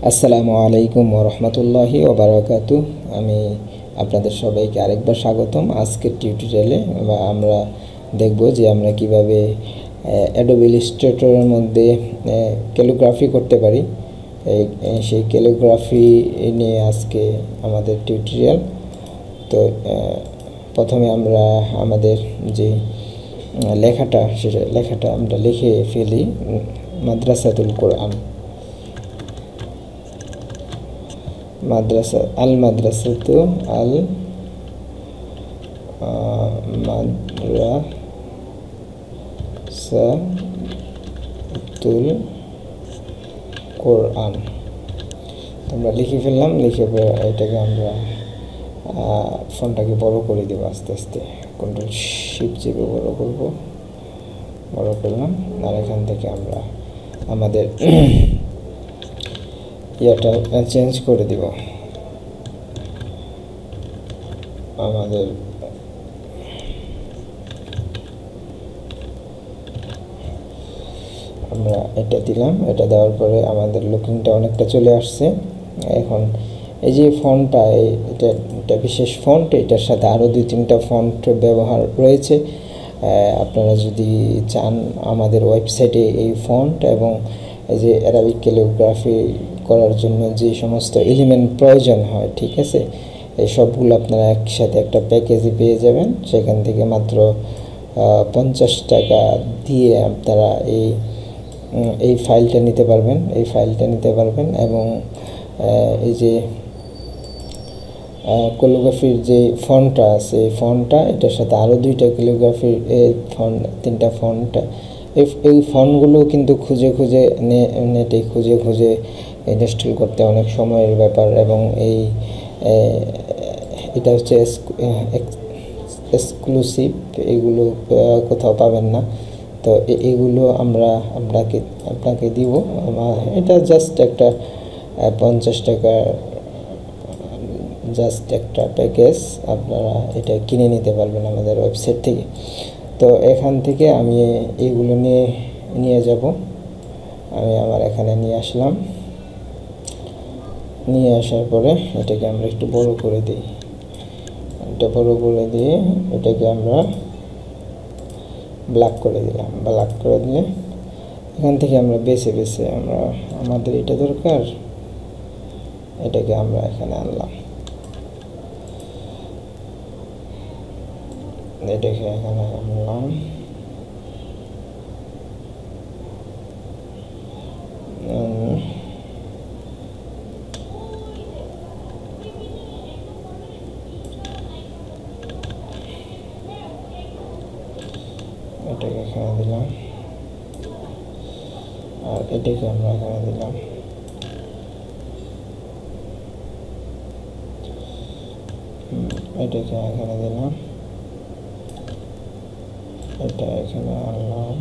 আসসালামু আলাইকুম ওয়া রাহমাতুল্লাহি ওয়া বারাকাতুহু। আমি আপনাদের সবাইকে আরেকবার স্বাগতম। আজকের টিউটোরিয়ালে আমরা দেখব যে আমরা কিভাবে অ্যাডোবি ইলাস্ট্রেটরের মধ্যে ক্যালিগ্রাফি করতে পারি। সেই ক্যালিগ্রাফি নিয়ে আজকে আমাদের টিউটোরিয়াল। তো প্রথমে আমরা আমাদের যে লেখাটা আমরা লিখে ফেলি, মাদ্রাসাতুল কোরআন, মাদ্রাসাতু আল মাদ্রাসাতুল কোরআন আমরা লিখে ফেললাম। লিখে এটাকে আমরা ফন্টটাকে বড় করে দেব আস্তে আস্তে। কন্ট্রোল শিফট চেপে বড় করলাম। আর এখান থেকে আমরা আমাদের এটা চেঞ্জ করে দিব। আমাদের আমরা এটা দিলাম। এটা দেওয়ার পরে আমাদের লুকিংটা অনেকটা চলে আসছে। এখন এই যে ফন্টটা, এটা বিশেষ ফন্ট, এটার সাথে আরও 2-3টা ফন্ট ব্যবহার রয়েছে। আপনারা যদি চান আমাদের ওয়েবসাইটে এই ফন্ট এবং এই যে অ্যারাবিক ক্যালিগ্রাফি করার জন্য যে সমস্ত এলিমেন্ট প্রয়োজন হয়, ঠিক আছে, এই সবগুলো আপনারা একসাথে একটা প্যাকেজে পেয়ে যাবেন। সেখান থেকে মাত্র 50 টাকা দিয়ে আপনারা এই ফাইলটা নিতে পারবেন এবং এই যে ক্যালিগ্রাফির যে ফন্টটা আছে, এই ফন্টটা এটার সাথে আরও 2টা ক্যালিগ্রাফির তিনটা ফন্ট, এই ফন্টগুলো কিন্তু নেটে খুঁজে ইনস্টল করতে অনেক সময়ের ব্যাপার। এবং এটা হচ্ছে এক্সক্লুসিভ, এগুলো কোথাও পাবেন না। তো এগুলো আপনাকে দিব। এটা জাস্ট একটা 50 টাকার জাস্ট একটা প্যাকেজ, আপনারা এটা কিনে নিতে পারবেন আমাদের ওয়েবসাইট থেকে। তো এখান থেকে আমি এইগুলো নিয়ে যাব। আমি আমার এখানে নিয়ে আসলাম। নিয়ে আসার পরে এটাকে আমরা একটু বড় করে দিই। এটা বড় করে দিয়ে এটাকে আমরা ব্ল্যাক করে দিলাম। ব্ল্যাক করে দিলে এখান থেকে আমরা বেছে আমাদের এটা দরকার, এটাকে আমরা এখানে আনলাম। এটাকে এখানে আনলাম। এটাকে এখানে দিলাম আর এটাকে আমরা এখানে দিলাম। এটাকে এখানে দিলাম, এটা এখানে আনলাম।